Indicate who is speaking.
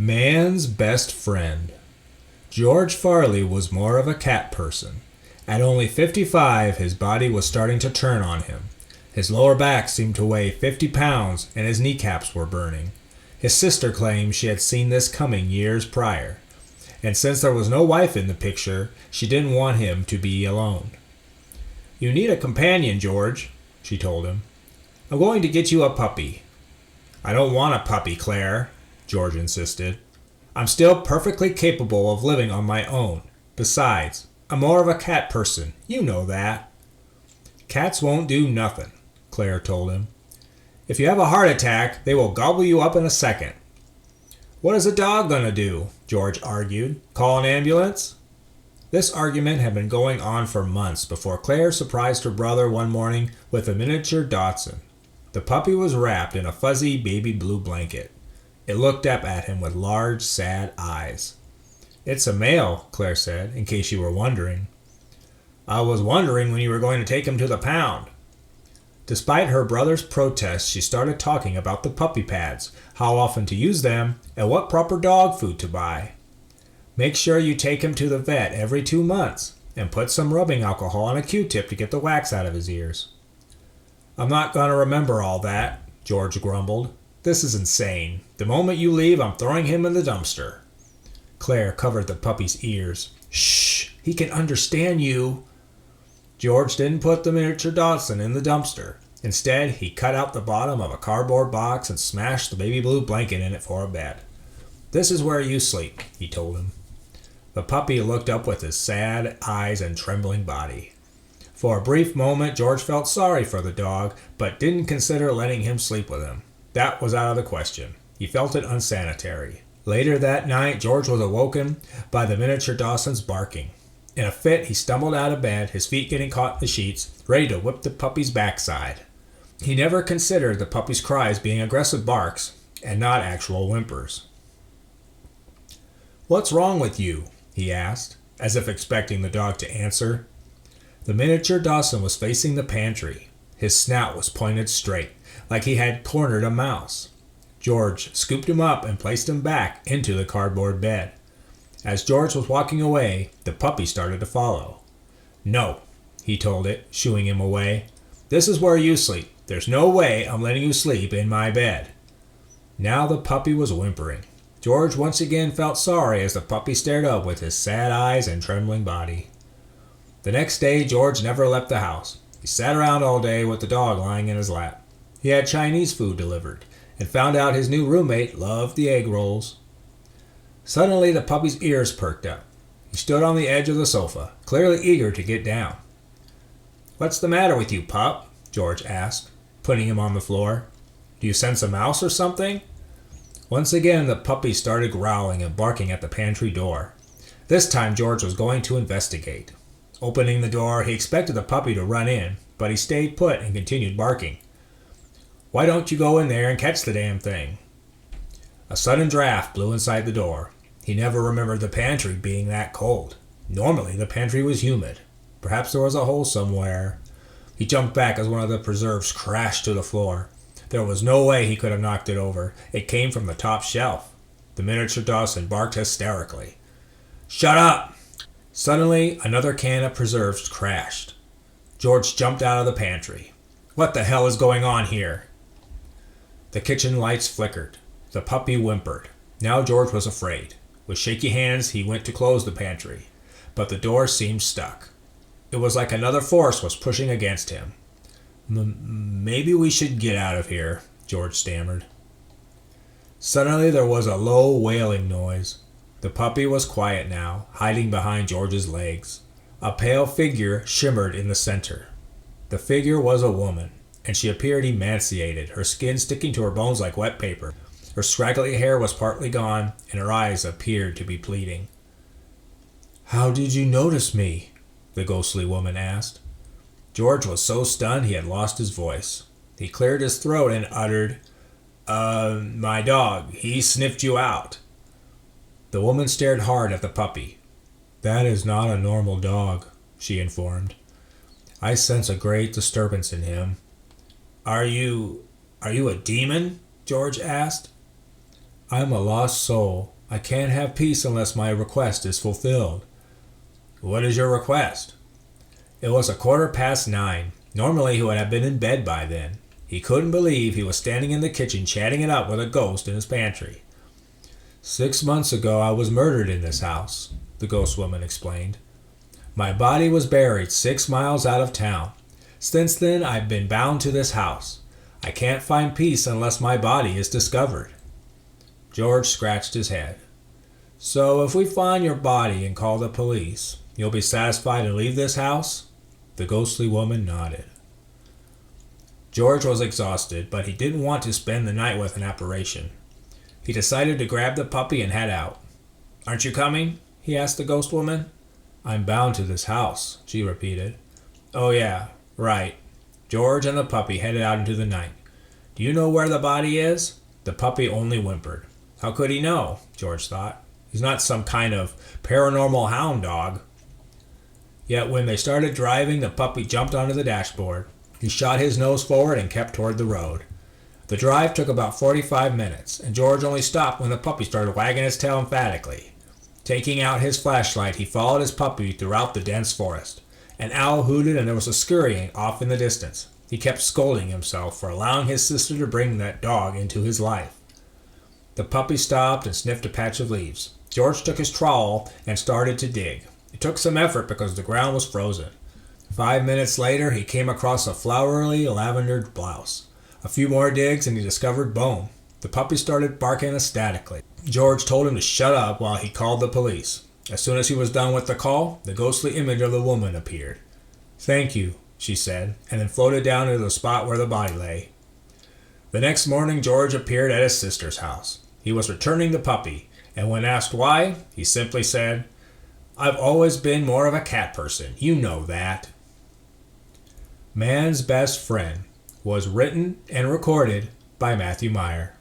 Speaker 1: Man's best friend. George Farley was more of a cat person. At only 55, his body was starting to turn on him. His lower back seemed to weigh 50 pounds, and his kneecaps were burning. His sister claimed she had seen this coming years prior, and since there was no wife in the picture, she didn't want him to be alone. "You need a companion, George," she told him. "I'm going to get you a puppy." "I don't want a puppy, Claire," George insisted. "I'm still perfectly capable of living on my own. Besides, I'm more of a cat person. You know that." "Cats won't do nothing," Claire told him. "If you have a heart attack, they will gobble you up in a second." "What is a dog going to do?" George argued. "Call an ambulance?" This argument had been going on for months before Claire surprised her brother one morning with a miniature Dotson. The puppy was wrapped in a fuzzy baby blue blanket. It looked up at him with large, sad eyes. "It's a male," Claire said, in case you were wondering. "I was wondering when you were going to take him to the pound." Despite her brother's protests, she started talking about the puppy pads, how often to use them, and what proper dog food to buy. "Make sure you take him to the vet every 2 months, and put some rubbing alcohol on a Q-tip to get the wax out of his ears." "I'm not going to remember all that," George grumbled. "This is insane. The moment you leave, I'm throwing him in the dumpster." Claire covered the puppy's ears. "Shh! He can understand you." George didn't put the miniature Dotson in the dumpster. Instead, he cut out the bottom of a cardboard box and smashed the baby blue blanket in it for a bed. "This is where you sleep," he told him. The puppy looked up with his sad eyes and trembling body. For a brief moment, George felt sorry for the dog, but didn't consider letting him sleep with him. That was out of the question. He felt it unsanitary. Later that night, George was awoken by the miniature Dotson's barking. In a fit, he stumbled out of bed, his feet getting caught in the sheets, ready to whip the puppy's backside. He never considered the puppy's cries being aggressive barks and not actual whimpers. "What's wrong with you?" he asked, as if expecting the dog to answer. The miniature Dotson was facing the pantry. His snout was pointed straight, like he had cornered a mouse. George scooped him up and placed him back into the cardboard bed. As George was walking away, the puppy started to follow. "No," he told it, shooing him away. "This is where you sleep. There's no way I'm letting you sleep in my bed." Now the puppy was whimpering. George once again felt sorry as the puppy stared up with his sad eyes and trembling body. The next day, George never left the house. He sat around all day with the dog lying in his lap. He had Chinese food delivered and found out his new roommate loved the egg rolls. Suddenly, the puppy's ears perked up. He stood on the edge of the sofa, clearly eager to get down. "What's the matter with you, pup?" George asked, putting him on the floor. "Do you sense a mouse or something?" Once again, the puppy started growling and barking at the pantry door. This time, George was going to investigate. Opening the door, he expected the puppy to run in, but he stayed put and continued barking. "Why don't you go in there and catch the damn thing?" A sudden draft blew inside the door. He never remembered the pantry being that cold. Normally, the pantry was humid. Perhaps there was a hole somewhere. He jumped back as one of the preserves crashed to the floor. There was no way he could have knocked it over. It came from the top shelf. The miniature Dotson barked hysterically. "Shut up!" Suddenly, another can of preserves crashed. George jumped out of the pantry. "What the hell is going on here?" The kitchen lights flickered. The puppy whimpered. Now George was afraid. With shaky hands, he went to close the pantry, but the door seemed stuck. It was like another force was pushing against him. Maybe we should get out of here," George stammered. Suddenly, there was a low wailing noise. The puppy was quiet now, hiding behind George's legs. A pale figure shimmered in the center. The figure was a woman, and she appeared emaciated, her skin sticking to her bones like wet paper. Her scraggly hair was partly gone, and her eyes appeared to be pleading. "How did you notice me?" the ghostly woman asked. George was so stunned he had lost his voice. He cleared his throat and uttered, My dog. He sniffed you out." The woman stared hard at the puppy. "That is not a normal dog," she informed. "I sense a great disturbance in him." Are you a demon?" George asked. I'm a lost soul. I can't have peace unless my request is fulfilled. What is your request? It was 9:15. Normally he would have been in bed by then. He couldn't believe he was standing in the kitchen chatting it up with a ghost in his pantry. 6 months ago I was murdered in this house, the ghost woman explained. My body was buried 6 miles out of town. Since then I've been bound to this house. I can't find peace unless my body is discovered. George scratched his head. So if we find your body and call the police, you'll be satisfied to leave this house? The ghostly woman nodded. George was exhausted, but he didn't want to spend the night with an apparition. He decided to grab the puppy and head out. Aren't you coming? He asked the ghost woman. I'm bound to this house, she repeated. Oh yeah, right. George and the puppy headed out into the night. Do you know where the body is? The puppy only whimpered. How could he know? George thought. He's not some kind of paranormal hound dog. Yet when they started driving, the puppy jumped onto the dashboard. He shot his nose forward and kept toward the road. The drive took about 45 minutes, and George only stopped when the puppy started wagging its tail emphatically. Taking out his flashlight, he followed his puppy throughout the dense forest. An owl hooted and there was a scurrying off in the distance. He kept scolding himself for allowing his sister to bring that dog into his life. The puppy stopped and sniffed a patch of leaves. George took his trowel and started to dig. It took some effort because the ground was frozen. 5 minutes later, he came across a flowery lavender blouse. A few more digs and he discovered bone. The puppy started barking ecstatically. George told him to shut up while he called the police. As soon as he was done with the call, the ghostly image of the woman appeared. Thank you, she said, and then floated down to the spot where the body lay. The next morning, George appeared at his sister's house. He was returning the puppy, and when asked why, he simply said, I've always been more of a cat person. You know that. Man's Best Friend was written and recorded by Matthew Meyer.